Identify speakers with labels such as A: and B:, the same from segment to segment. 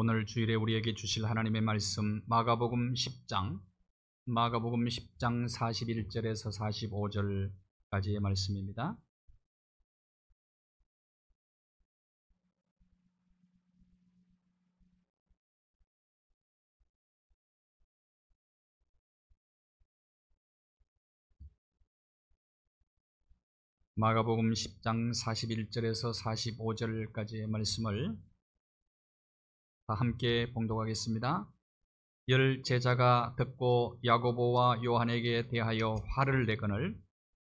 A: 오늘 주일에 우리에게 주실 하나님의 말씀 마가복음 10장 41절에서 45절까지의 말씀입니다. 마가복음 10장 41절에서 45절까지의 말씀을 다 함께 봉독하겠습니다. 열 제자가 듣고 야고보와 요한에게 대하여 화를 내거늘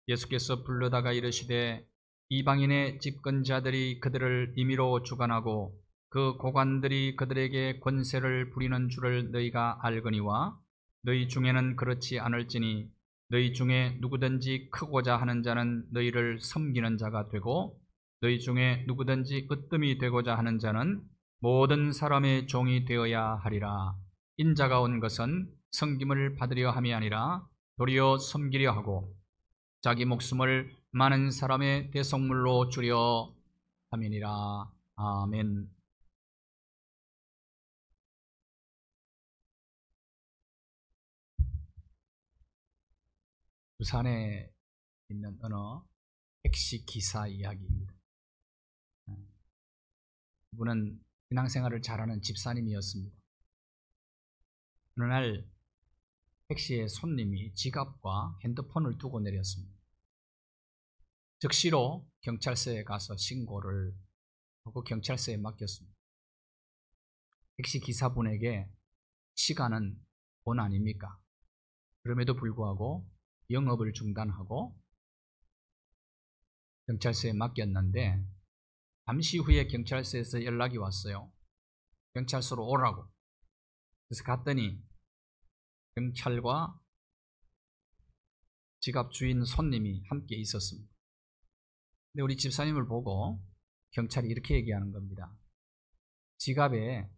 A: 예수께서 불러다가 이르시되 이방인의 집권자들이 그들을 임의로 주관하고 그 고관들이 그들에게 권세를 부리는 줄을 너희가 알거니와 너희 중에는 그렇지 않을지니 너희 중에 누구든지 크고자 하는 자는 너희를 섬기는 자가 되고 너희 중에 누구든지 으뜸이 되고자 하는 자는 모든 사람의 종이 되어야 하리라. 인자가 온 것은 섬김을 받으려 함이 아니라 도리어 섬기려 하고 자기 목숨을 많은 사람의 대속물로 주려 함이니라. 아멘. 부산에 있는 어느 택시 기사 이야기입니다. 이분은 신앙생활을 잘하는 집사님이었습니다. 어느 날 택시에 손님이 지갑과 핸드폰을 두고 내렸습니다. 즉시로 경찰서에 가서 신고를 하고 경찰서에 맡겼습니다. 택시 기사분에게 시간은 돈 아닙니까? 그럼에도 불구하고 영업을 중단하고 경찰서에 맡겼는데 잠시 후에 경찰서에서 연락이 왔어요. 경찰서로 오라고. 그래서 갔더니 경찰과 지갑 주인 손님이 함께 있었습니다. 근데 우리 집사님을 보고 경찰이 이렇게 얘기하는 겁니다. 지갑에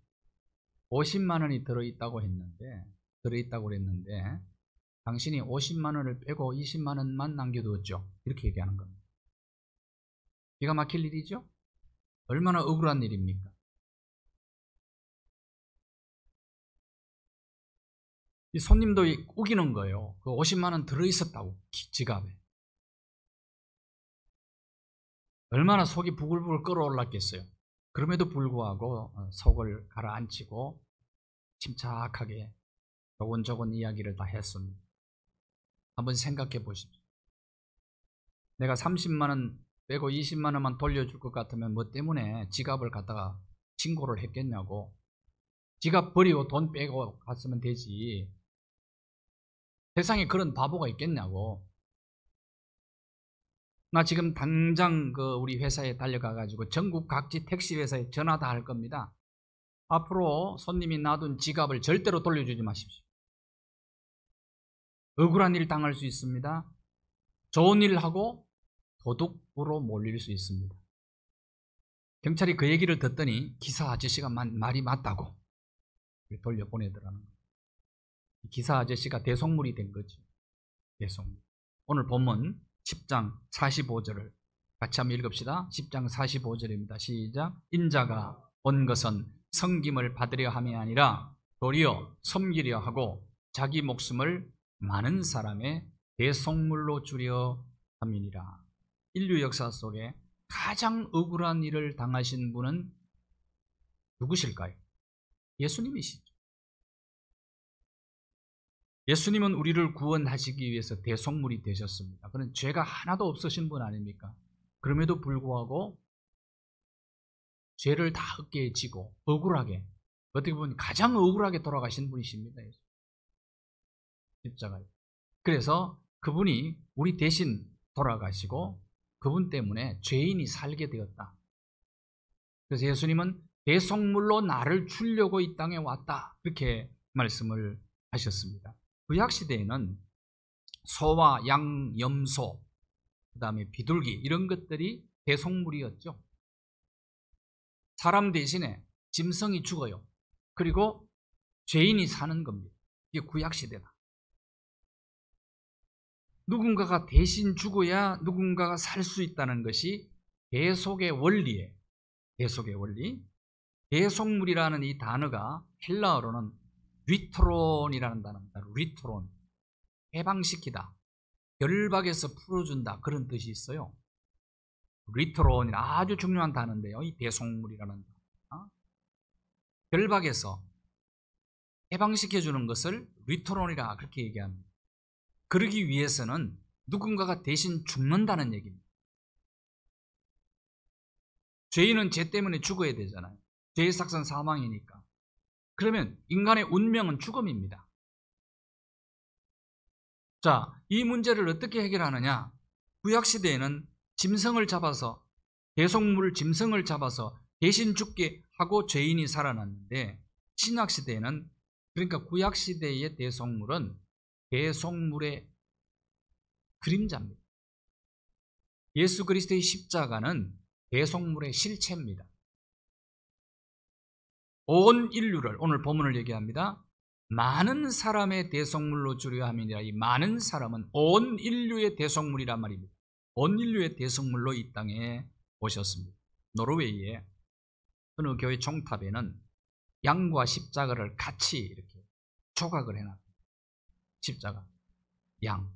A: 50만 원이 들어있다고 그랬는데 당신이 50만 원을 빼고 20만 원만 남겨두었죠. 이렇게 얘기하는 겁니다. 기가 막힐 일이죠? 얼마나 억울한 일입니까? 이 손님도 우기는 거예요. 그 50만 원 들어있었다고, 지갑에. 얼마나 속이 부글부글 끓어올랐겠어요. 그럼에도 불구하고 속을 가라앉히고 침착하게 조곤조곤 이야기를 다 했습니다. 한번 생각해 보십시오. 내가 30만 원 빼고 20만 원만 돌려줄 것 같으면 뭐 때문에 지갑을 갖다가 신고를 했겠냐고. 지갑 버리고 돈 빼고 갔으면 되지. 세상에 그런 바보가 있겠냐고. 나 지금 당장 우리 회사에 달려가가지고 전국 각지 택시 회사에 전화 다 할 겁니다. 앞으로 손님이 놔둔 지갑을 절대로 돌려주지 마십시오. 억울한 일 당할 수 있습니다. 좋은 일 하고 도둑으로 몰릴 수 있습니다. 경찰이 그 얘기를 듣더니 기사 아저씨가 말이 맞다고 돌려보내더라는 거예요. 기사 아저씨가 대속물이 된 거죠. 대속물. 오늘 본문 10장 45절을 같이 한번 읽읍시다. 10장 45절입니다. 시작. 인자가 온 것은 섬김을 받으려 함이 아니라 도리어 섬기려 하고 자기 목숨을 많은 사람의 대속물로 주려 함이니라. 인류 역사 속에 가장 억울한 일을 당하신 분은 누구실까요? 예수님이시죠. 예수님은 우리를 구원하시기 위해서 대속물이 되셨습니다. 그는 죄가 하나도 없으신 분 아닙니까? 그럼에도 불구하고 죄를 다 어깨에 지고 억울하게, 어떻게 보면 가장 억울하게 돌아가신 분이십니다. 십자가에. 그래서 그분이 우리 대신 돌아가시고 그분 때문에 죄인이 살게 되었다. 그래서 예수님은 대속물로 나를 주려고 이 땅에 왔다. 이렇게 말씀을 하셨습니다. 구약시대에는 소와 양, 염소, 그 다음에 비둘기 이런 것들이 대속물이었죠. 사람 대신에 짐승이 죽어요. 그리고 죄인이 사는 겁니다. 이게 구약시대다. 누군가가 대신 죽어야 누군가가 살 수 있다는 것이 대속의 원리예요. 대속의 원리. 대속물이라는 이 단어가 헬라어로는 리토론이라는 단어입니다. 리토론, 해방시키다, 결박에서 풀어준다, 그런 뜻이 있어요. 리토론이 아주 중요한 단어인데요. 이 대속물이라는 단어, 결박에서 해방시켜주는 것을 리토론이라 그렇게 얘기합니다. 그러기 위해서는 누군가가 대신 죽는다는 얘기입니다. 죄인은 죄 때문에 죽어야 되잖아요. 죄의 삭은 사망이니까. 그러면 인간의 운명은 죽음입니다. 자, 이 문제를 어떻게 해결하느냐? 구약시대에는 짐승을 잡아서, 대속물 짐승을 잡아서 대신 죽게 하고 죄인이 살아났는데, 신약시대에는, 그러니까 구약시대의 대속물은 대속물의 그림자입니다. 예수 그리스도의 십자가는 대속물의 실체입니다. 온 인류를, 오늘 본문을 얘기합니다. 많은 사람의 대속물로 주려 함이니라. 이 많은 사람은 온 인류의 대속물이란 말입니다. 온 인류의 대속물로 이 땅에 오셨습니다. 노르웨이의 어느 교회 종탑에는 양과 십자가를 같이 이렇게 조각을 해놨습니다. 십자가, 양.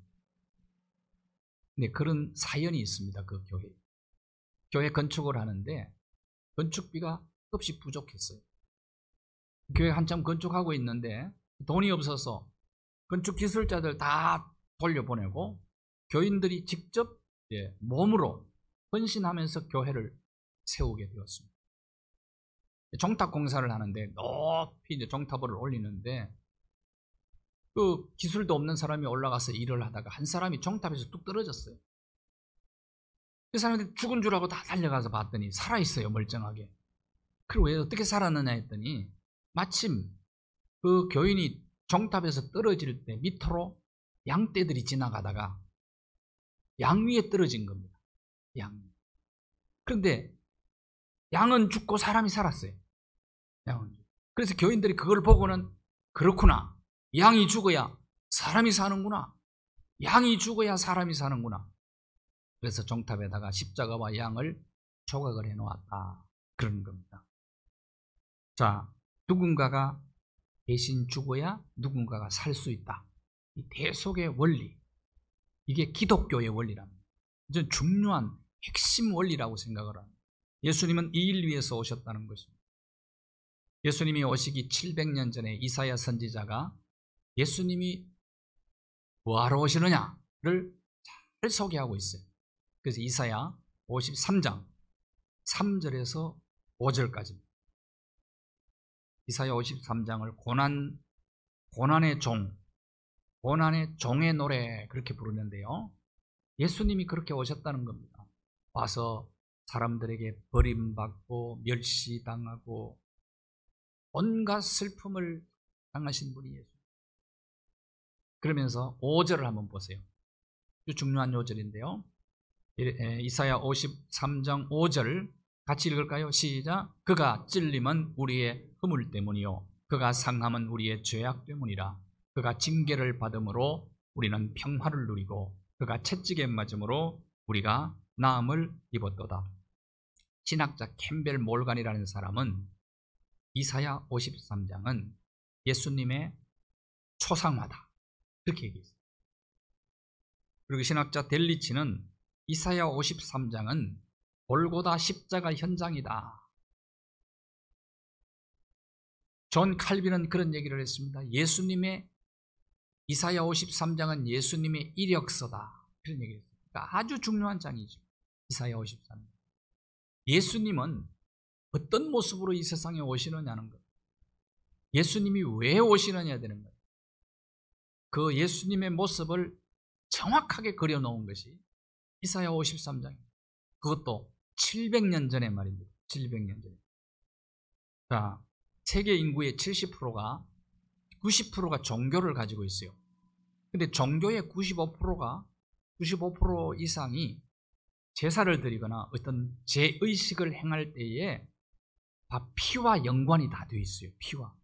A: 근데 그런 사연이 있습니다. 그 교회. 교회 건축을 하는데 건축비가 없이 부족했어요. 교회 한참 건축하고 있는데 돈이 없어서 건축 기술자들 다 돌려보내고 교인들이 직접 몸으로 헌신하면서 교회를 세우게 되었습니다. 종탑 공사를 하는데 높이 이제 종탑을 올리는데 그 기술도 없는 사람이 올라가서 일을 하다가 한 사람이 종탑에서 뚝 떨어졌어요. 그 사람들이 죽은 줄 알고 다 달려가서 봤더니 살아있어요, 멀쩡하게. 그리고 왜 어떻게 살았느냐 했더니 마침 그 교인이 종탑에서 떨어질 때 밑으로 양떼들이 지나가다가 양 위에 떨어진 겁니다. 양. 그런데 양은 죽고 사람이 살았어요. 양은. 그래서 교인들이 그걸 보고는 그렇구나. 양이 죽어야 사람이 사는구나. 양이 죽어야 사람이 사는구나. 그래서 종탑에다가 십자가와 양을 조각을 해놓았다. 그런 겁니다. 자, 누군가가 대신 죽어야 누군가가 살 수 있다. 이 대속의 원리, 이게 기독교의 원리랍니다. 이제 중요한 핵심 원리라고 생각을 합니다. 예수님은 이 일 위해서 오셨다는 것입니다. 예수님이 오시기 700년 전에 이사야 선지자가 예수님이 뭐하러 오시느냐를 잘 소개하고 있어요. 그래서 이사야 53장 3절에서 5절까지입니다. 이사야 53장을 고난의 종, 고난의 종의 노래 그렇게 부르는데요. 예수님이 그렇게 오셨다는 겁니다. 와서 사람들에게 버림받고 멸시당하고 온갖 슬픔을 당하신 분이 예수. 그러면서 5절을 한번 보세요. 아주 중요한 요절인데요. 이사야 53장 5절 같이 읽을까요? 시작. 그가 찔림은 우리의 허물 때문이요 그가 상함은 우리의 죄악 때문이라. 그가 징계를 받음으로 우리는 평화를 누리고 그가 채찍에 맞음으로 우리가 나음을 입었도다. 신학자 캠벨 몰간이라는 사람은 이사야 53장은 예수님의 초상화다 그렇게 얘기했어요. 그리고 신학자 델리치는 이사야 53장은 골고다 십자가 현장이다. 존 칼빈은 그런 얘기를 했습니다. 예수님의 이사야 53장은 예수님의 이력서다. 그런 얘기를 했습니다. 그러니까 아주 중요한 장이죠. 이사야 53장. 예수님은 어떤 모습으로 이 세상에 오시느냐는 것. 예수님이 왜 오시느냐 되는 것. 그 예수님의 모습을 정확하게 그려놓은 것이 이사야 53장입니다. 그것도 700년 전의 말입니다. 700년 전에. 자, 세계 인구의 70%가 90%가 종교를 가지고 있어요. 근데 종교의 95% 이상이 제사를 드리거나 어떤 제의식을 행할 때에 다 피와 연관이 다 되어 있어요. 피와.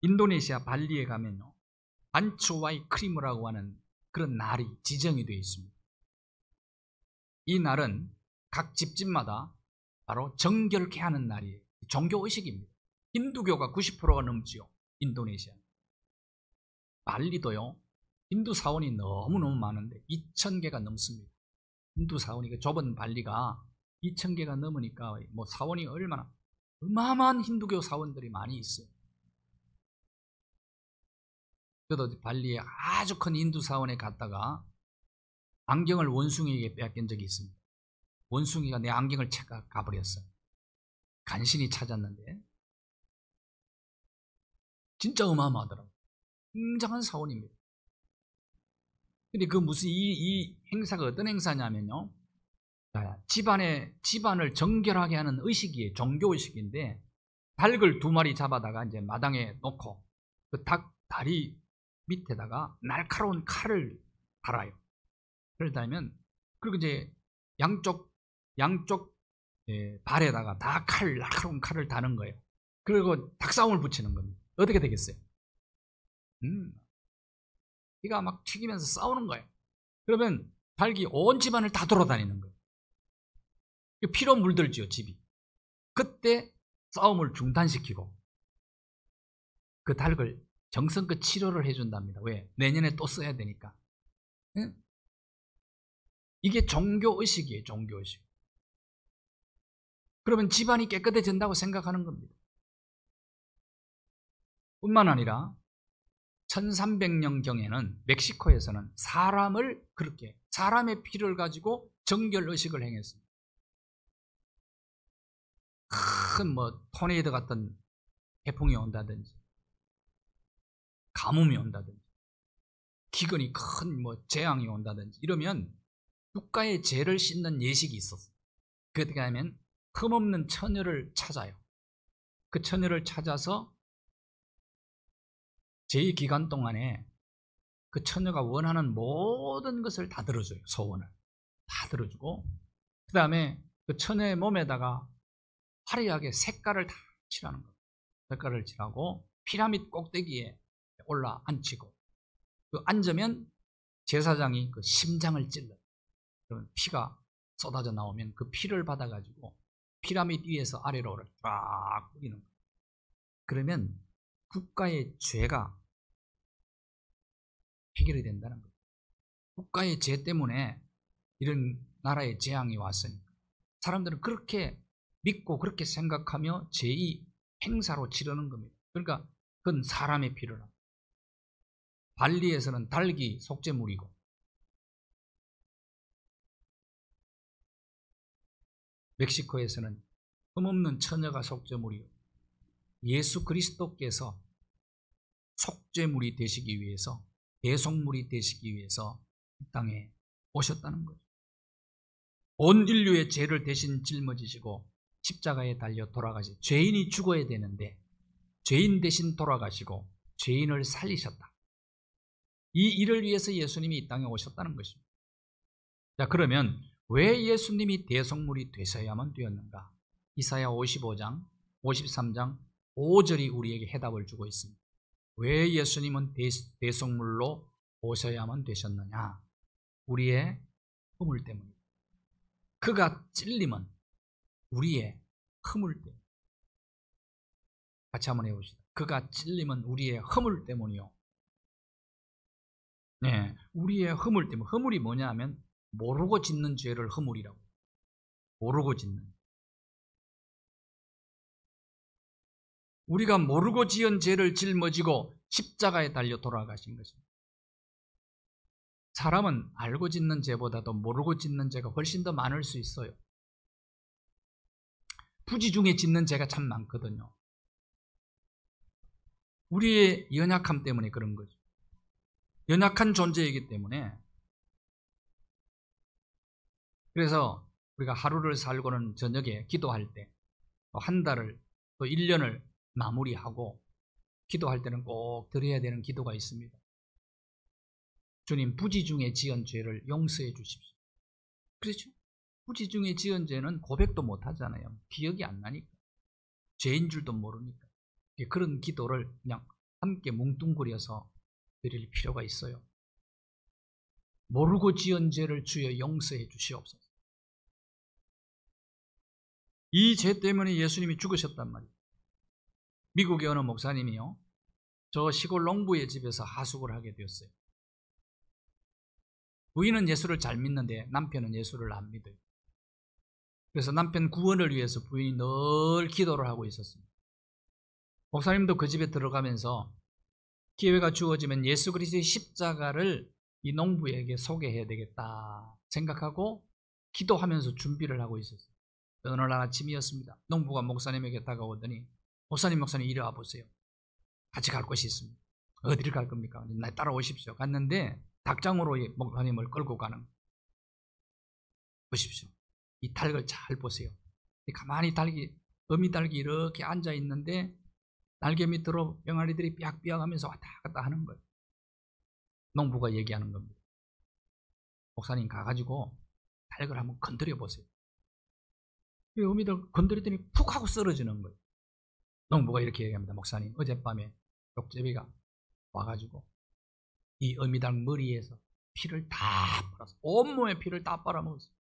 A: 인도네시아 발리에 가면요, 안초와이 크리무라고 하는 그런 날이 지정이 되어 있습니다. 이 날은 각 집집마다 바로 정결케 하는 날이에요. 종교의식입니다. 힌두교가 90%가 넘지요. 인도네시아. 발리도요. 힌두 사원이 너무너무 많은데 2,000개가 넘습니다. 힌두 사원이, 그 좁은 발리가 2,000개가 넘으니까 뭐 사원이 얼마나 어마어마한 힌두교 사원들이 많이 있어요. 저도 발리에 아주 큰 힌두 사원에 갔다가 안경을 원숭이에게 빼앗긴 적이 있습니다. 원숭이가 내 안경을 채가 가버렸어요. 간신히 찾았는데 진짜 어마어마하더라고요. 굉장한 사원입니다. 근데 그 무슨 이 행사가 어떤 행사냐면요, 집안을 정결하게 하는 의식이에요. 종교의식인데, 닭을 2마리 잡아다가 이제 마당에 놓고 그 닭 다리 밑에다가 날카로운 칼을 달아요. 칼을 달면, 그리고 이제 양쪽 발에다가 다 날카로운 칼을 다는 거예요. 그리고 닭싸움을 붙이는 겁니다. 어떻게 되겠어요? 피가 막 튀기면서 싸우는 거예요. 그러면 닭이 온 집안을 다 돌아다니는 거예요. 피로 물들지요, 집이. 그때 싸움을 중단시키고 그 닭을 정성껏 치료를 해준답니다. 왜? 내년에 또 써야 되니까. 응? 이게 종교의식이에요, 종교의식. 그러면 집안이 깨끗해진다고 생각하는 겁니다. 뿐만 아니라 1300년경에는 멕시코에서는 사람의 피를 가지고 정결의식을 행했습니다. 큰 토네이도 같은 해풍이 온다든지, 가뭄이 온다든지, 기근이 큰 재앙이 온다든지 이러면 국가의 죄를 씻는 예식이 있었어요. 그게 하면 흠없는 처녀를 찾아요. 그 처녀를 찾아서 제2기간 동안에 그 처녀가 원하는 모든 것을 다 들어줘요. 소원을 다 들어주고, 그 다음에 그 처녀의 몸에다가 화려하게 색깔을 다 칠하는 거예요. 색깔을 칠하고 피라미드 꼭대기에 올라 앉히고, 그 앉으면 제사장이 그 심장을 찔러요. 그러면 피가 쏟아져 나오면 그 피를 받아가지고 피라미드 위에서 아래로 쫙 뿌리는 거예요. 그러면 국가의 죄가 해결이 된다는 거예요. 국가의 죄 때문에 이런 나라에 재앙이 왔으니까 사람들은 그렇게 믿고 그렇게 생각하며 제2 행사로 치르는 겁니다. 그러니까 그건 사람의 피를 합니다. 발리에서는 닭이 속죄물이고, 멕시코에서는 흠없는 처녀가 속죄물이고, 예수 그리스도께서 속죄물이 되시기 위해서, 대속물이 되시기 위해서 이 땅에 오셨다는 거죠. 온 인류의 죄를 대신 짊어지시고 십자가에 달려 돌아가시, 죄인이 죽어야 되는데 죄인 대신 돌아가시고 죄인을 살리셨다. 이 일을 위해서 예수님이 이 땅에 오셨다는 것입니다. 자, 그러면 왜 예수님이 대속물이 되셔야만 되었는가? 이사야 55장, 53장 5절이 우리에게 해답을 주고 있습니다. 왜 예수님은 대속물로 오셔야만 되셨느냐? 우리의 허물 때문입니다. 그가 찔림은 우리의 허물 때문. 같이 한번 해봅시다. 그가 찔림은 우리의 허물 때문이요. 네, 우리의 허물 때문. 허물이 뭐냐 하면 모르고 짓는 죄를 허물이라고. 모르고 짓는. 우리가 모르고 지은 죄를 짊어지고 십자가에 달려 돌아가신 것입니다. 사람은 알고 짓는 죄보다도 모르고 짓는 죄가 훨씬 더 많을 수 있어요. 부지 중에 짓는 죄가 참 많거든요. 우리의 연약함 때문에 그런 거죠. 연약한 존재이기 때문에. 그래서 우리가 하루를 살고는 저녁에 기도할 때, 또 한 달을, 또 1년을 마무리하고 기도할 때는 꼭 드려야 되는 기도가 있습니다. 주님, 부지 중에 지은 죄를 용서해 주십시오. 그렇죠? 부지 중에 지은 죄는 고백도 못 하잖아요. 기억이 안 나니까. 죄인 줄도 모르니까. 그런 기도를 그냥 함께 뭉뚱그려서 드릴 필요가 있어요. 모르고 지은 죄를 주여 용서해 주시옵소서. 이 죄 때문에 예수님이 죽으셨단 말이에요. 미국의 어느 목사님이요, 저 시골 농부의 집에서 하숙을 하게 되었어요. 부인은 예수를 잘 믿는데 남편은 예수를 안 믿어요. 그래서 남편 구원을 위해서 부인이 늘 기도를 하고 있었습니다. 목사님도 그 집에 들어가면서 기회가 주어지면 예수 그리스도의 십자가를 이 농부에게 소개해야 되겠다 생각하고 기도하면서 준비를 하고 있었어요. 어느 날 아침이었습니다. 농부가 목사님에게 다가오더니 목사님 이리 와 보세요. 같이 갈 곳이 있습니다. 어디를 갈 겁니까? 나 따라오십시오. 갔는데 닭장으로 목사님을 끌고 가는 거예요. 보십시오. 이 닭을 잘 보세요. 가만히 어미 닭이 이렇게 앉아 있는데 날개 밑으로 병아리들이 삐약삐약 하면서 왔다 갔다 하는 거예요. 농부가 얘기하는 겁니다. 목사님 가가지고 닭을 한번 건드려 보세요. 이 어미들 건드리더니 푹 하고 쓰러지는 거예요. 농부가 이렇게 얘기합니다. 목사님, 어젯밤에 욕제비가 와가지고 이 어미닭 머리에서 피를 다 빨았어. 온몸에 피를 다 빨아먹었어요.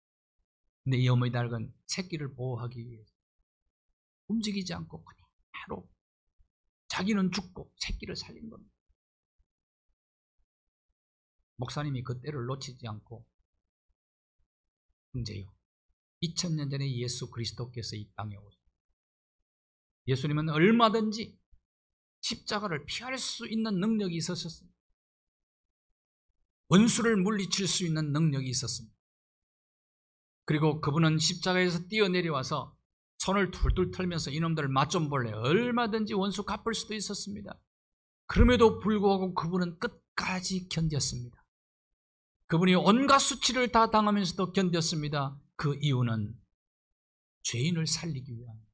A: 근데 이 어미닭은 새끼를 보호하기 위해서 움직이지 않고 그대로 자기는 죽고 새끼를 살린 겁니다. 목사님이 그 때를 놓치지 않고, 형제요, 2000년 전에 예수 그리스도께서 이 땅에 오셨습니다. 예수님은 얼마든지 십자가를 피할 수 있는 능력이 있으셨습니다. 원수를 물리칠 수 있는 능력이 있었습니다. 그리고 그분은 십자가에서 뛰어내려와서 손을 툴툴 털면서 이놈들 맛 좀 볼래, 얼마든지 원수 갚을 수도 있었습니다. 그럼에도 불구하고 그분은 끝까지 견뎠습니다. 그분이 온갖 수치를 다 당하면서도 견뎠습니다. 그 이유는 죄인을 살리기 위함입니다.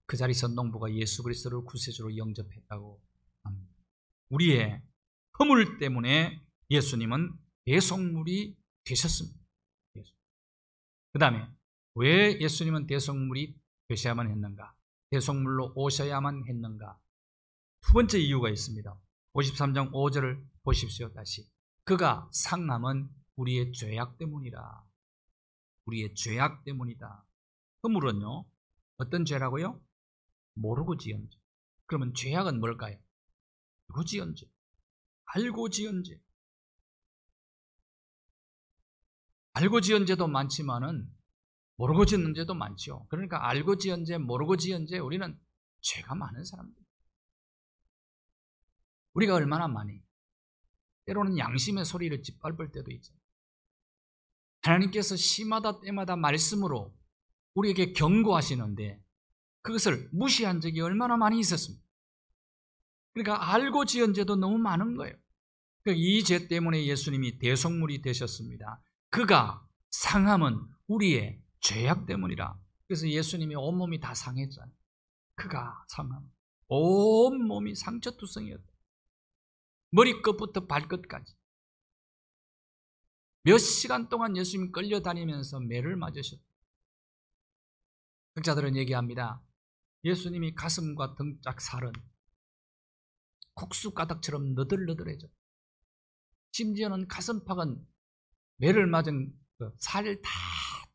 A: 그 자리에서 농부가 예수 그리스도를 구세주로 영접했다고 합니다. 우리의 허물 때문에 예수님은 대속물이 되셨습니다. 그 다음에 왜 예수님은 대속물이 되셔야만 했는가? 대속물로 오셔야만 했는가? 두 번째 이유가 있습니다. 53장 5절을 보십시오. 다시. 그가 상함은 우리의 죄악 때문이라. 우리의 죄악 때문이다. 허물은요, 어떤 죄라고요? 모르고 지은 죄. 그러면 죄악은 뭘까요? 알고 지은 죄. 알고 지은 죄. 알고 지은 죄도 많지만은 모르고 지은 죄도 많죠. 그러니까 알고 지은 죄, 모르고 지은 죄, 우리는 죄가 많은 사람들. 우리가 얼마나 많이, 때로는 양심의 소리를 짓밟을 때도 있잖아요. 하나님께서 시마다 때마다 말씀으로 우리에게 경고하시는데 그것을 무시한 적이 얼마나 많이 있었습니다. 그러니까 알고 지은 죄도 너무 많은 거예요. 이 죄 때문에 예수님이 대속물이 되셨습니다. 그가 상함은 우리의 죄악 때문이라. 그래서 예수님이 온몸이 다 상했잖아요. 그가 상함, 온몸이 상처투성이었다. 머리끝부터 발끝까지 몇 시간 동안 예수님이 끌려다니면서 매를 맞으셨다. 학자들은 얘기합니다. 예수님이 가슴과 등짝 살은 국수 가닥처럼 너덜너덜해져. 심지어는 가슴팍은 매를 맞은 살이 다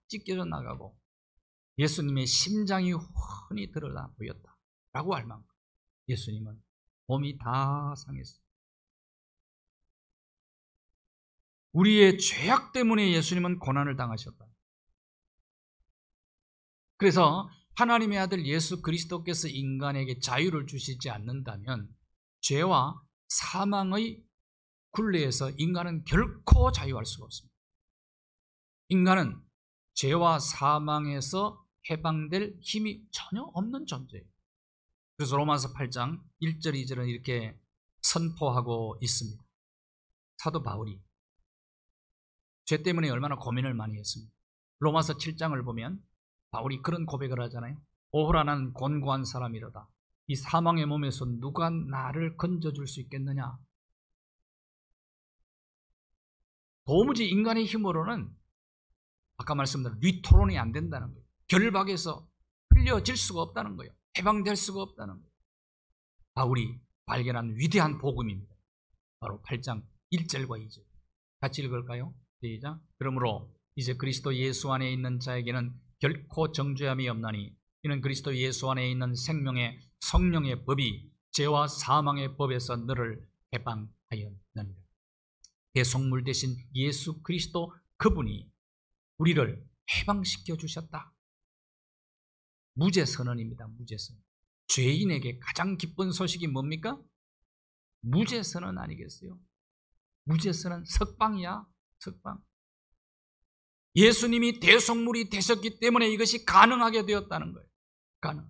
A: 찢겨져 나가고 예수님의 심장이 훤히 드러나 보였다 라고 할 만큼 예수님은 몸이 다 상했어요. 우리의 죄악 때문에 예수님은 고난을 당하셨다. 그래서 하나님의 아들 예수 그리스도께서 인간에게 자유를 주시지 않는다면 죄와 사망의 굴레에서 인간은 결코 자유할 수가 없습니다. 인간은 죄와 사망에서 해방될 힘이 전혀 없는 존재예요. 그래서 로마서 8장 1절 2절은 이렇게 선포하고 있습니다. 사도 바울이 죄 때문에 얼마나 고민을 많이 했습니다. 로마서 7장을 보면 바울이 그런 고백을 하잖아요. 오호라 나는 곤고한 사람이로다. 이 사망의 몸에서 누가 나를 건져줄 수 있겠느냐. 도무지 인간의 힘으로는 아까 말씀드린 위토론이 안 된다는 거예요. 결박에서 풀려질 수가 없다는 거예요. 해방될 수가 없다는 거예요. 바울이 발견한 위대한 복음입니다. 바로 8장 1절과 2절 같이 읽을까요? 시작. 그러므로 이제 그리스도 예수 안에 있는 자에게는 결코 정죄함이 없나니 이는 그리스도 예수 안에 있는 생명의 성령의 법이 죄와 사망의 법에서 너를 해방하였느니라. 대속물 대신 예수 그리스도 그분이 우리를 해방시켜 주셨다. 무죄선언입니다. 무죄선언. 죄인에게 가장 기쁜 소식이 뭡니까? 무죄선언 아니겠어요? 무죄선언 석방이야. 석방. 예수님이 대속물이 되셨기 때문에 이것이 가능하게 되었다는 거예요. 가능.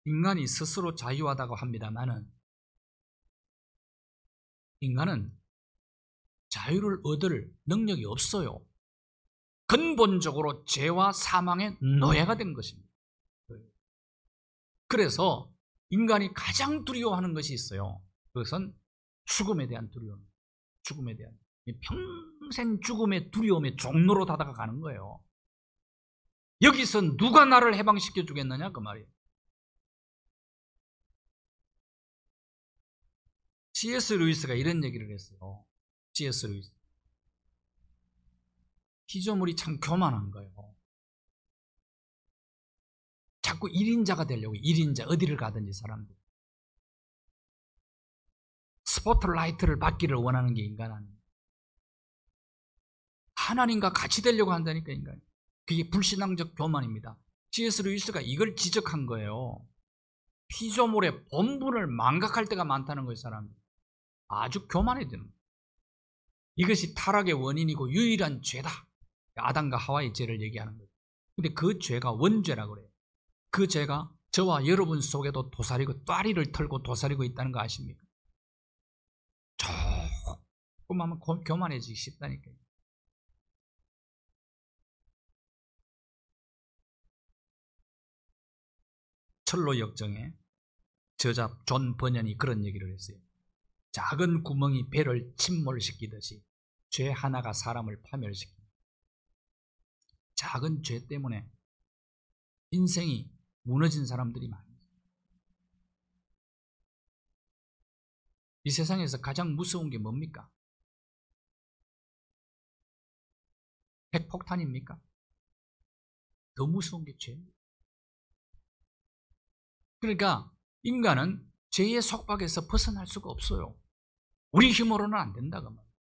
A: 인간이 스스로 자유하다고 합니다만은 인간은 자유를 얻을 능력이 없어요. 근본적으로 죄와 사망의 노예가 된 것입니다. 그래서 인간이 가장 두려워하는 것이 있어요. 그것은 죽음에 대한 두려움. 죽음에 대한 평생 죽음의 두려움의 종로로 다가가는 거예요. 여기서 누가 나를 해방시켜 주겠느냐 그 말이에요. C.S. 루이스가 이런 얘기를 했어요. C.S. 루이스. 피조물이 참 교만한 거예요. 자꾸 1인자가 되려고 1인자 어디를 가든지 사람들. 스포트라이트를 받기를 원하는 게 인간 아닙니다. 하나님과 같이 되려고 한다니까 인간이. 그게 불신앙적 교만입니다. C.S. 루이스가 이걸 지적한 거예요. 피조물의 본분을 망각할 때가 많다는 거예요. 사람들이. 아주 교만해지는 거예요. 이것이 타락의 원인이고 유일한 죄다. 아담과 하와의 죄를 얘기하는 거예요. 근데 그 죄가 원죄라고 그래요. 그 죄가 저와 여러분 속에도 도사리고 따리를 털고 도사리고 있다는 거 아십니까? 조금 하면 교만해지기 쉽다니까요. 철로 역정의 저자 존 버년이 그런 얘기를 했어요. 작은 구멍이 배를 침몰시키듯이 죄 하나가 사람을 파멸시킵니다. 작은 죄 때문에 인생이 무너진 사람들이 많아요. 이 세상에서 가장 무서운 게 뭡니까? 핵폭탄입니까? 더 무서운 게 죄입니다. 그러니까 인간은 죄의 속박에서 벗어날 수가 없어요. 우리 힘으로는 안 된다고 말이에요.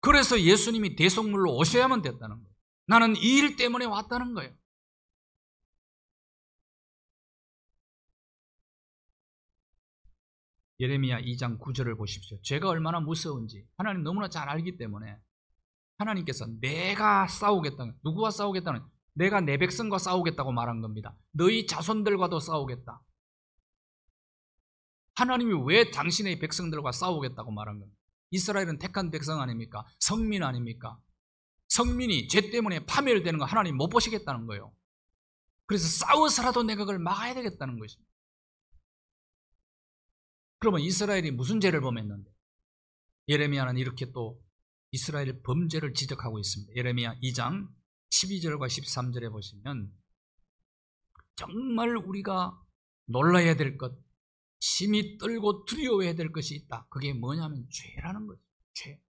A: 그래서 예수님이 대속물로 오셔야만 됐다는 거예요. 나는 이 일 때문에 왔다는 거예요. 예레미야 2장 9절을 보십시오. 죄가 얼마나 무서운지 하나님 너무나 잘 알기 때문에 하나님께서 내가 싸우겠다는, 누구와 싸우겠다는, 내가 내 백성과 싸우겠다고 말한 겁니다. 너희 자손들과도 싸우겠다. 하나님이 왜 당신의 백성들과 싸우겠다고 말한 겁니까? 이스라엘은 택한 백성 아닙니까? 성민 아닙니까? 성민이 죄 때문에 파멸되는 거 하나님 못 보시겠다는 거예요. 그래서 싸워서라도 내가 그걸 막아야 되겠다는 것입니다. 그러면 이스라엘이 무슨 죄를 범했는데? 예레미야는 이렇게 또 이스라엘 범죄를 지적하고 있습니다. 예레미야 2장 12절과 13절에 보시면 정말 우리가 놀라야 될 것, 심히 떨고 두려워해야 될 것이 있다. 그게 뭐냐면 죄라는 거죠. 죄.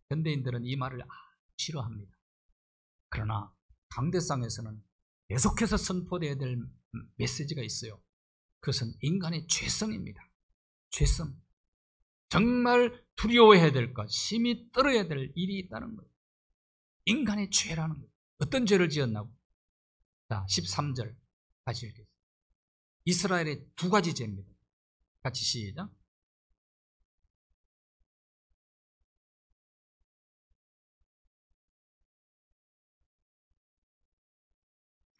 A: 현대인들은 이 말을 싫어합니다. 그러나 강대상에서는 계속해서 선포되어야 될 메시지가 있어요. 그것은 인간의 죄성입니다. 죄성. 정말 두려워해야 될 것, 심히 떨어야 될 일이 있다는 거예요. 인간의 죄라는 거예요. 어떤 죄를 지었나고? 자, 13절 다시 읽겠습니다. 이스라엘의 두 가지 죄입니다. 같이 시작.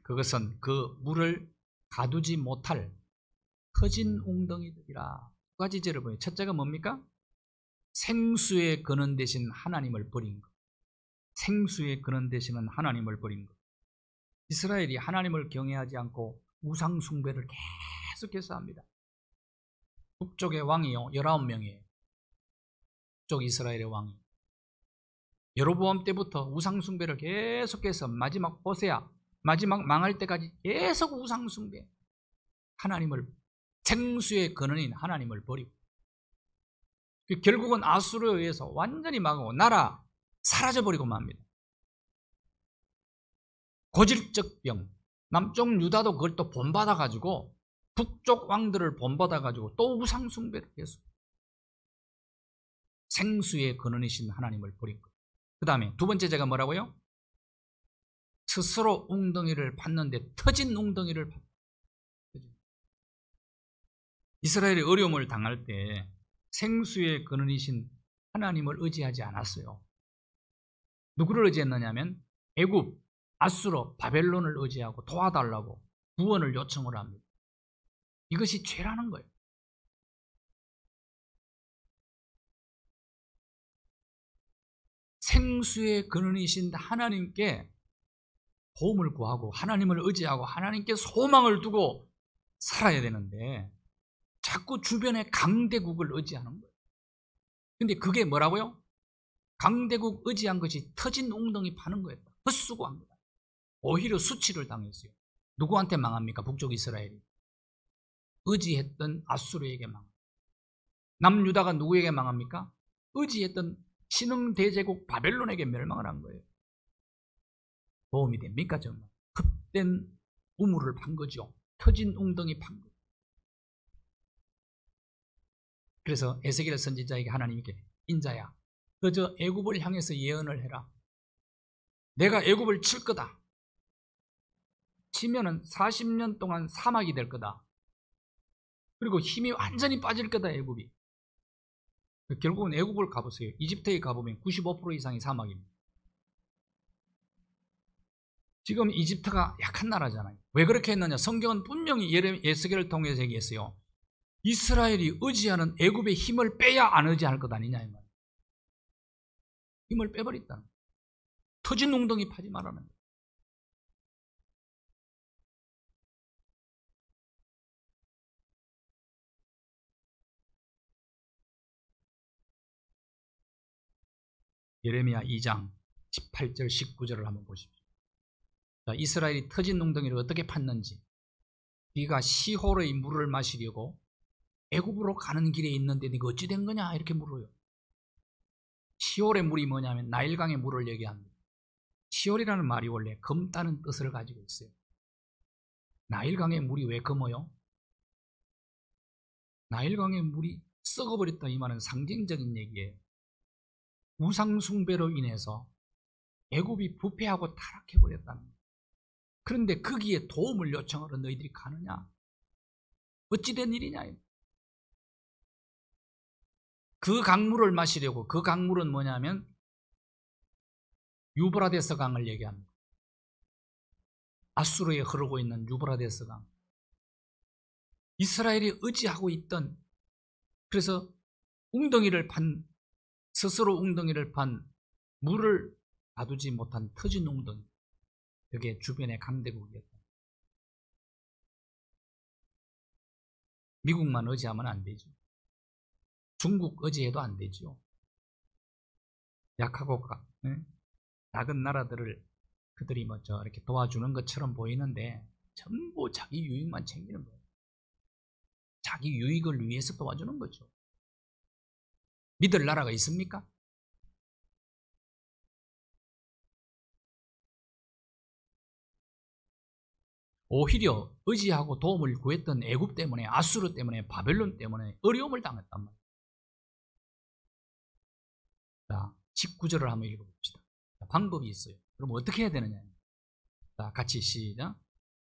A: 그것은 그 물을 가두지 못할 터진 웅덩이들이라. 두 가지 죄를 보여요. 첫째가 뭡니까? 생수의 근원 되신 하나님을 버린 것. 생수의 근원 되시는 하나님을 버린 것. 이스라엘이 하나님을 경외하지 않고 우상 숭배를 계속해서 합니다. 북쪽의 왕이요 19명이에요. 북쪽 이스라엘의 왕이. 여로보암 때부터 우상 숭배를 계속해서 마지막 호세아, 마지막 망할 때까지 계속 우상 숭배. 하나님을, 생수의 근원인 하나님을 버리고 결국은 아수르에 의해서 완전히 망하고 나라 사라져버리고 맙니다. 고질적 병, 남쪽 유다도 그걸 또 본받아가지고 북쪽 왕들을 본받아가지고 또 우상숭배를 계속 생수의 근원이신 하나님을 버린 거예요. 그 다음에 두 번째 제가 뭐라고요? 스스로 웅덩이를 팠는데 터진 웅덩이를 팠. 이스라엘이 어려움을 당할 때 생수의 근원이신 하나님을 의지하지 않았어요. 누구를 의지했느냐면 애굽, 아수르, 바벨론을 의지하고 도와달라고 구원을 요청을 합니다. 이것이 죄라는 거예요. 생수의 근원이신 하나님께 도움을 구하고 하나님을 의지하고 하나님께 소망을 두고 살아야 되는데 자꾸 주변에 강대국을 의지하는 거예요. 근데 그게 뭐라고요? 강대국 의지한 것이 터진 웅덩이 파는 거였다. 헛수고 한 거다. 오히려 수치를 당했어요. 누구한테 망합니까? 북쪽 이스라엘이. 의지했던 아수르에게 망합니다. 남유다가 누구에게 망합니까? 의지했던 신흥 대제국 바벨론에게 멸망을 한 거예요. 도움이 됩니까? 정말 헛된 우물을 판 거죠. 터진 웅덩이 판 거예요. 그래서 에스겔 선지자에게 하나님께 인자야, 그저 애굽을 향해서 예언을 해라. 내가 애굽을 칠 거다. 치면은 40년 동안 사막이 될 거다. 그리고 힘이 완전히 빠질 거다, 애굽이. 결국은 애굽을 가보세요. 이집트에 가보면 95% 이상이 사막입니다. 지금 이집트가 약한 나라잖아요. 왜 그렇게 했느냐? 성경은 분명히 에스겔을 통해서 얘기했어요. 이스라엘이 의지하는 애굽의 힘을 빼야 안 의지할 것 아니냐 이 말이에요. 힘을 빼버렸다. 터진 웅덩이 파지 말라는 거예요. 예레미야 2장 18절 19절을 한번 보십시오. 자, 이스라엘이 터진 웅덩이를 어떻게 팠는지. 네가 시홀의 물을 마시려고 애굽으로 가는 길에 있는데 네가 어찌 된 거냐 이렇게 물어요. 시홀의 물이 뭐냐면 나일강의 물을 얘기합니다. 시홀이라는 말이 원래 검다는 뜻을 가지고 있어요. 나일강의 물이 왜 검어요? 나일강의 물이 썩어버렸다 이 말은 상징적인 얘기예요. 우상숭배로 인해서 애굽이 부패하고 타락해버렸다는 거예요. 그런데 거기에 도움을 요청하러 너희들이 가느냐? 어찌된 일이냐? 그 강물을 마시려고. 그 강물은 뭐냐면 유브라데스 강을 얘기합니다. 아수르에 흐르고 있는 유브라데스 강. 이스라엘이 의지하고 있던, 그래서 스스로 웅덩이를 판 물을 가두지 못한 터진 웅덩이. 그게 주변의 강대국이었다. 미국만 의지하면 안 되죠. 중국 의지해도 안 되죠. 약하고 작은 나라들을 그들이 이렇게 도와주는 것처럼 보이는데 전부 자기 유익만 챙기는 거예요. 자기 유익을 위해서 도와주는 거죠. 믿을 나라가 있습니까? 오히려 의지하고 도움을 구했던 애굽 때문에, 아수르 때문에, 바벨론 때문에 어려움을 당했단 말이에요. 자, 19절을 한번 읽어봅시다. 방법이 있어요. 그럼 어떻게 해야 되느냐? 자, 같이 시작.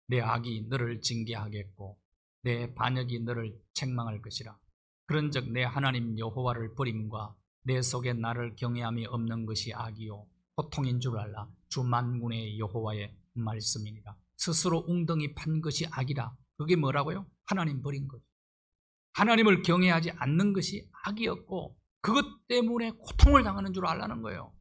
A: 내 악이 너를 징계하겠고 내 반역이 너를 책망할 것이라. 그런즉 내 하나님 여호와를 버림과 내 속에 나를 경외함이 없는 것이 악이요 고통인 줄 알라. 주 만군의 여호와의 말씀이니라. 스스로 웅덩이 판 것이 악이라. 그게 뭐라고요? 하나님 버린 거죠. 하나님을 경외하지 않는 것이 악이었고 그것 때문에 고통을 당하는 줄 알라는 거예요.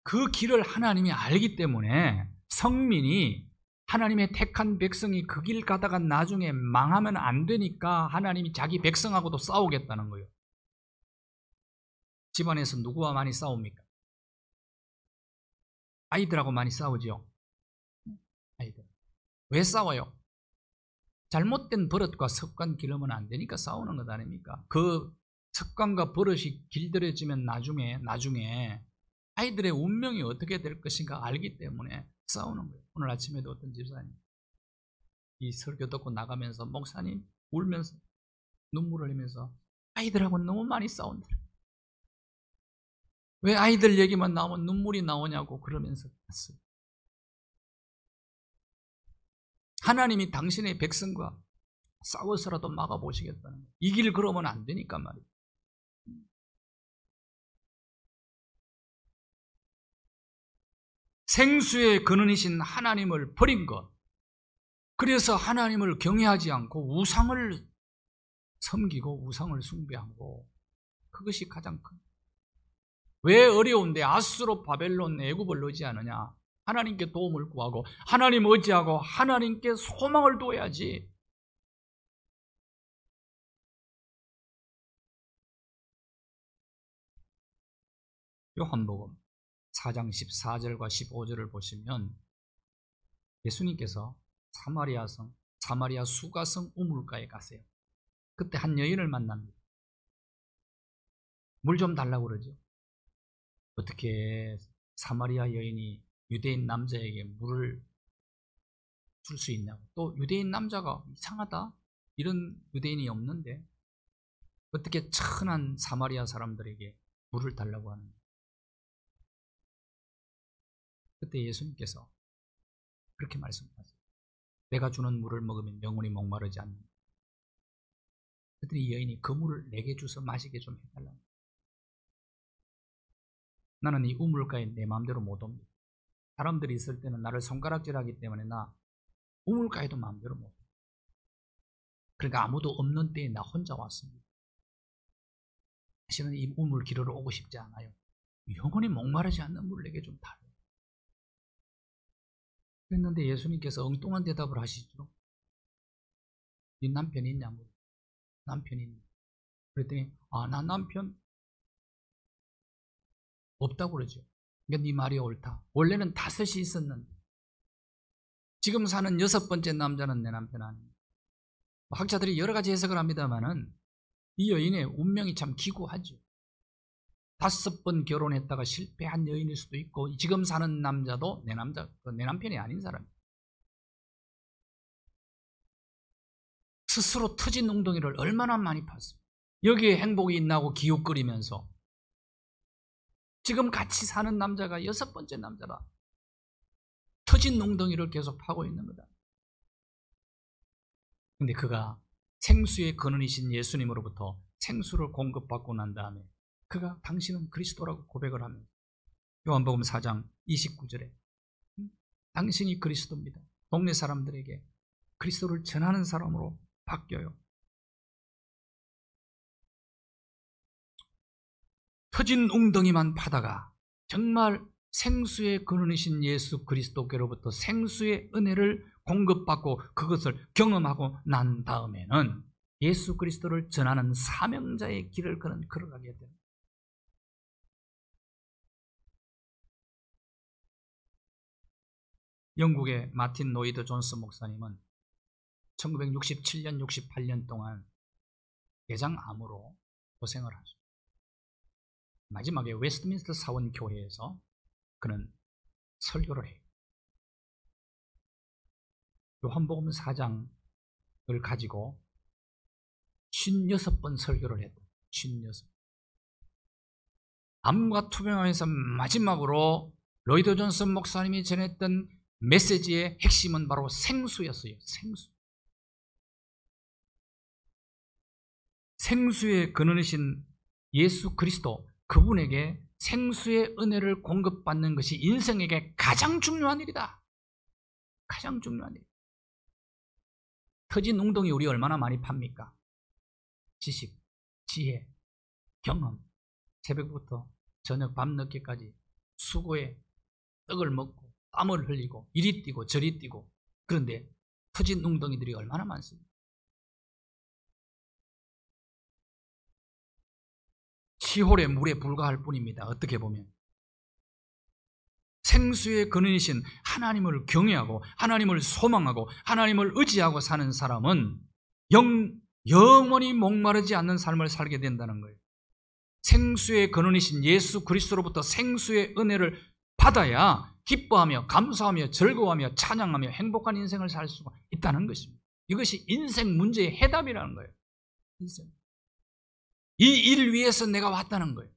A: 그 길을 하나님이 알기 때문에 성민이, 하나님의 택한 백성이 그 길 가다가 나중에 망하면 안 되니까 하나님이 자기 백성하고도 싸우겠다는 거예요. 집안에서 누구와 많이 싸웁니까? 아이들하고 많이 싸우죠. 아이들. 왜 싸워요? 잘못된 버릇과 습관 기르면 안 되니까 싸우는 것 아닙니까? 그 습관과 버릇이 길들여지면 나중에 아이들의 운명이 어떻게 될 것인가 알기 때문에 싸우는 거예요. 오늘 아침에도 어떤 집사님 이 설교 듣고 나가면서 목사님 울면서 눈물을 흘리면서 아이들하고 너무 많이 싸운다. 왜 아이들 얘기만 나오면 눈물이 나오냐고 그러면서 갔어요. 하나님이 당신의 백성과 싸워서라도 막아보시겠다는 거예요. 이 길 걸으면 안 되니까 말이에요. 생수의 근원이신 하나님을 버린 것, 그래서 하나님을 경외하지 않고 우상을 섬기고 우상을 숭배하고, 그것이 가장 큰. 왜 어려운데 아수르 바벨론 애굽을 넣지 않느냐? 하나님께 도움을 구하고 하나님 의지하고 하나님께 소망을 둬야지. 요한복음 4장 14절과 15절을 보시면 예수님께서 사마리아 수가성 우물가에 가세요. 그때 한 여인을 만납니다. 물 좀 달라고 그러죠. 어떻게 사마리아 여인이 유대인 남자에게 물을 줄 수 있냐고. 또 유대인 남자가 이상하다, 이런 유대인이 없는데 어떻게 천한 사마리아 사람들에게 물을 달라고 하는가. 그때 예수님께서 그렇게 말씀하세요. 내가 주는 물을 먹으면 영원히 목마르지 않는다. 그랬더니 이 여인이 그 물을 내게 주서 마시게 좀 해달라고. 나는 이 우물가에 내 마음대로 못 옵니다. 사람들이 있을 때는 나를 손가락질하기 때문에 나 우물가에도 마음대로 못 옵니다. 그러니까 아무도 없는 때에 나 혼자 왔습니다. 다시는 이 우물 기르러 오고 싶지 않아요. 영원히 목마르지 않는 물을 내게 좀 달라요. 그랬는데 예수님께서 엉뚱한 대답을 하시죠. 네 남편이 있냐고. 남편이 있냐. 그랬더니 나 남편 없다고 그러죠. 그러니까 네 말이 옳다. 원래는 5이 있었는데 지금 사는 6번째 남자는 내 남편 아닙니다. 학자들이 여러 가지 해석을 합니다만은 이 여인의 운명이 참 기구하죠. 5번 결혼했다가 실패한 여인일 수도 있고, 지금 사는 남자도 내 남편이 아닌 사람이에요. 스스로 터진 웅덩이를 얼마나 많이 팠어요. 여기에 행복이 있나고 기웃거리면서 지금 같이 사는 남자가 6번째 남자라 터진 웅덩이를 계속 파고 있는 거다. 근데 그가 생수의 근원이신 예수님으로부터 생수를 공급받고 난 다음에 그가 당신은 그리스도라고 고백을 합니다. 요한복음 4장 29절에 당신이 그리스도입니다. 동네 사람들에게 그리스도를 전하는 사람으로 바뀌어요. 터진 웅덩이만 파다가 정말 생수의 근원이신 예수 그리스도께로부터 생수의 은혜를 공급받고 그것을 경험하고 난 다음에는 예수 그리스도를 전하는 사명자의 길을 그는 걸어가게 됩니다. 영국의 마틴 노이드 존스 목사님은 1967년, 68년 동안 대장암으로 고생을 하죠. 마지막에 웨스트민스터 사원교회에서 그는 설교를 해요. 요한복음 4장을 가지고 56번 설교를 했다. 56. 암과 투병하면서 마지막으로 로이드 존슨 목사님이 전했던 메시지의 핵심은 바로 생수였어요. 생수의 근원이신 예수 그리스도, 그분에게 생수의 은혜를 공급받는 것이 인생에게 가장 중요한 일이다. 가장 중요한 일. 터진 웅덩이 우리 얼마나 많이 팝니까? 지식, 지혜, 경험. 새벽부터 저녁 밤늦게까지 수고에 떡을 먹고 땀을 흘리고 이리 뛰고 저리 뛰고, 그런데 터진 웅덩이들이 얼마나 많습니까? 시홀의 물에 불과할 뿐입니다. 어떻게 보면 생수의 근원이신 하나님을 경외하고 하나님을 소망하고 하나님을 의지하고 사는 사람은 영원히 목마르지 않는 삶을 살게 된다는 거예요. 생수의 근원이신 예수 그리스도로부터 생수의 은혜를 받아야 기뻐하며 감사하며 즐거워하며 찬양하며 행복한 인생을 살 수가 있다는 것입니다. 이것이 인생 문제의 해답이라는 거예요. 인생. 이 일 위해서 내가 왔다는 거예요.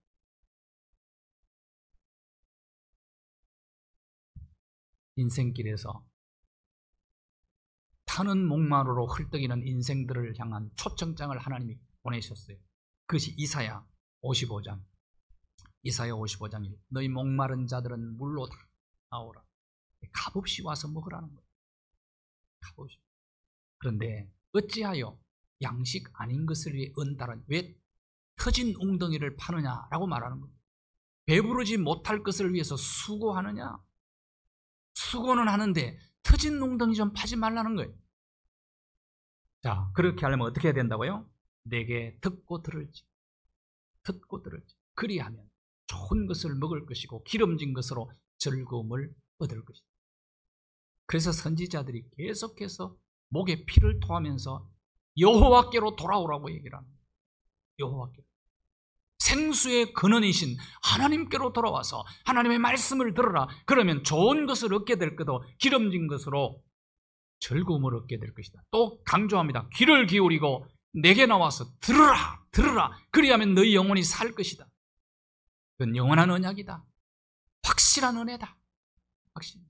A: 인생길에서 타는 목마루로 헐떡이는 인생들을 향한 초청장을 하나님이 보내셨어요. 그것이 이사야 55장. 이사야 55장 1. 너희 목마른 자들은 물로 다 나오라. 값없이 와서 먹으라는 거예요. 값없이. 그런데 어찌하여 양식 아닌 것을 위해 은달은 왜 터진 웅덩이를 파느냐라고 말하는 겁니다. 배부르지 못할 것을 위해서 수고하느냐? 수고는 하는데 터진 웅덩이 좀 파지 말라는 거예요. 자, 그렇게 하려면 어떻게 해야 된다고요? 내게 듣고 들을지. 듣고 들을지. 그리하면 좋은 것을 먹을 것이고 기름진 것으로 즐거움을 얻을 것이다. 그래서 선지자들이 계속해서 목에 피를 토하면서 여호와께로 돌아오라고 얘기를 합니다. 여호와께. 생수의 근원이신 하나님께로 돌아와서 하나님의 말씀을 들어라. 그러면 좋은 것을 얻게 될 것도 기름진 것으로 즐거움을 얻게 될 것이다. 또 강조합니다. 귀를 기울이고 내게 나와서 들으라. 들으라. 그리하면 너희 영혼이 살 것이다. 그건 영원한 언약이다. 확실한 은혜다. 확실.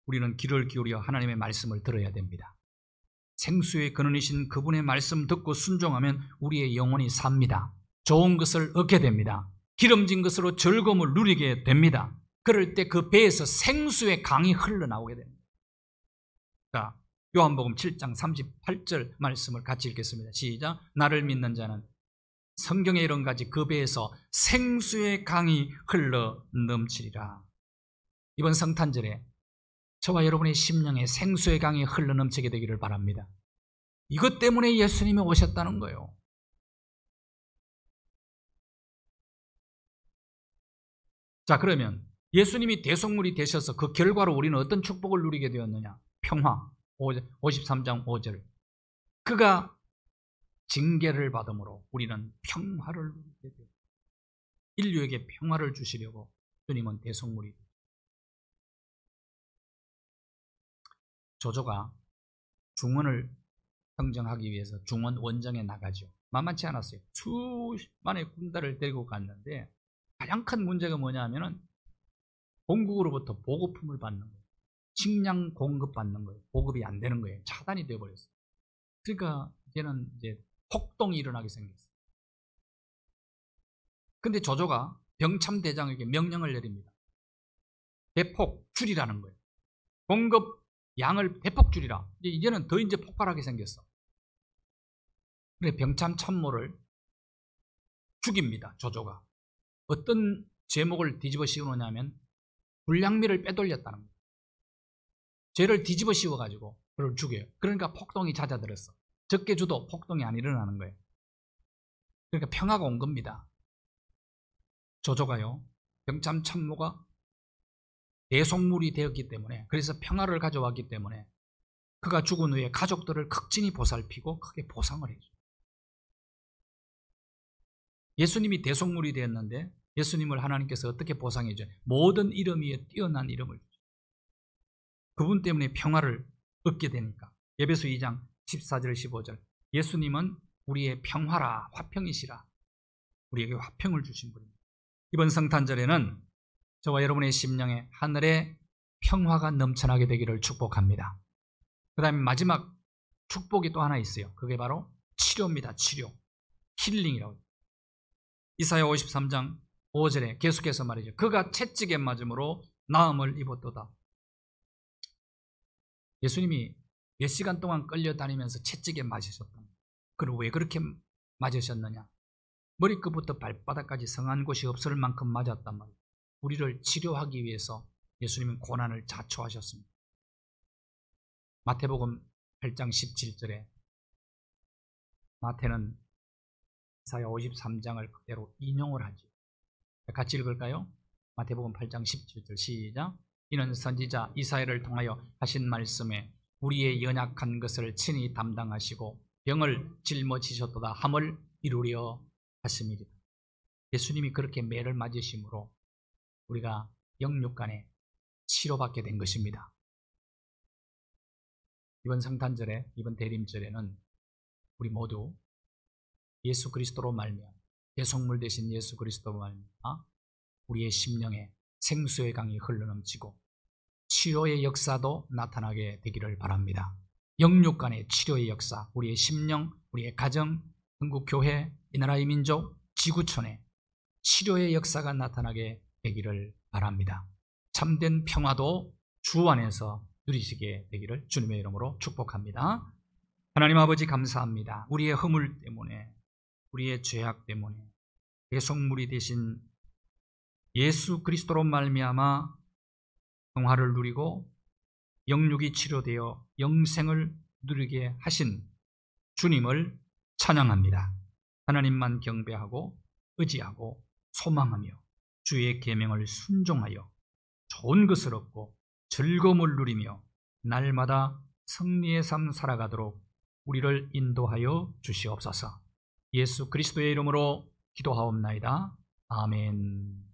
A: 우리는 귀를 기울여 하나님의 말씀을 들어야 됩니다. 생수의 근원이신 그분의 말씀 듣고 순종하면 우리의 영혼이 삽니다. 좋은 것을 얻게 됩니다. 기름진 것으로 즐거움을 누리게 됩니다. 그럴 때 그 배에서 생수의 강이 흘러나오게 됩니다. 자, 요한복음 7장 38절 말씀을 같이 읽겠습니다. 시작. 나를 믿는 자는 성경에 이런 가지 그 배에서 생수의 강이 흘러 넘치리라. 이번 성탄절에 저와 여러분의 심령에 생수의 강이 흘러 넘치게 되기를 바랍니다. 이것 때문에 예수님이 오셨다는 거예요. 자, 그러면 예수님이 대속물이 되셔서 그 결과로 우리는 어떤 축복을 누리게 되었느냐? 평화. 53장 5절. 그가 징계를 받음으로 우리는 평화를 누리게 되었다. 인류에게 평화를 주시려고 주님은 대속물이 되었다. 조조가 중원을 평정하기 위해서 중원 원정에 나가죠. 만만치 않았어요. 수만의 군단을 데리고 갔는데 가장 큰 문제가 뭐냐 하면은 본국으로부터 보급품을 받는 거예요. 식량 공급 받는 거예요. 보급이 안 되는 거예요. 차단이 되어버렸어요. 그러니까 이제는 폭동이 일어나게 생겼어요. 근데 조조가 병참대장에게 명령을 내립니다. 대폭 줄이라는 거예요. 공급 양을 대폭 줄이라. 이제는 더 폭발하게 생겼어. 그래 병참 참모를 죽입니다. 조조가. 어떤 제목을 뒤집어 씌우느냐면 불량미를 빼돌렸다는 거예요. 죄를 뒤집어 씌워가지고 그를 죽여요. 그러니까 폭동이 잦아들었어. 적게 줘도 폭동이 안 일어나는 거예요. 그러니까 평화가 온 겁니다. 조조가요. 병참 참모가 대속물이 되었기 때문에, 그래서 평화를 가져왔기 때문에 그가 죽은 후에 가족들을 극진히 보살피고 크게 보상을 해줘요. 예수님이 대속물이 되었는데 예수님을 하나님께서 어떻게 보상해줘요? 모든 이름 위에 뛰어난 이름을 주죠. 그분 때문에 평화를 얻게 되니까. 에베소 2장 14절 15절. 예수님은 우리의 평화라, 화평이시라. 우리에게 화평을 주신 분입니다. 이번 성탄절에는 저와 여러분의 심령에 하늘의 평화가 넘쳐나게 되기를 축복합니다. 그 다음에 마지막 축복이 또 하나 있어요. 그게 바로 치료입니다. 치료. 힐링이라고. 이사야 53장 5절에 계속해서 말이죠. 그가 채찍에 맞음으로 나음을 입었도다. 예수님이 몇 시간 동안 끌려다니면서 채찍에 맞으셨다. 그럼 왜 그렇게 맞으셨느냐? 머리끝부터 발바닥까지 성한 곳이 없을 만큼 맞았단 말이에요. 우리를 치료하기 위해서 예수님은 고난을 자초하셨습니다. 마태복음 8장 17절에 마태는 이사야 53장을 그대로 인용을 하죠. 같이 읽을까요? 마태복음 8장 17절 시작. 이는 선지자 이사야를 통하여 하신 말씀에 우리의 연약한 것을 친히 담당하시고 병을 짊어지셨도다 함을 이루려 하심이리라. 예수님이 그렇게 매를 맞으심으로 우리가 영육간에 치료받게 된 것입니다. 이번 성탄절에, 이번 대림절에는 우리 모두 예수 그리스도로 말미암아, 대속물 되신 예수 그리스도로 말미암아 우리의 심령에 생수의 강이 흘러넘치고 치료의 역사도 나타나게 되기를 바랍니다. 영육간의 치료의 역사, 우리의 심령, 우리의 가정, 한국교회, 이 나라의 민족, 지구촌에 치료의 역사가 나타나게 되기를 바랍니다. 참된 평화도 주 안에서 누리시게 되기를 주님의 이름으로 축복합니다. 하나님 아버지 감사합니다. 우리의 허물 때문에, 우리의 죄악 때문에 대속물이 되신 예수 그리스도로 말미암아 평화를 누리고 영육이 치료되어 영생을 누리게 하신 주님을 찬양합니다. 하나님만 경배하고 의지하고 소망하며 주의 계명을 순종하여 좋은 것을 얻고 즐거움을 누리며 날마다 승리의 삶 살아가도록 우리를 인도하여 주시옵소서. 예수 그리스도의 이름으로 기도하옵나이다. 아멘.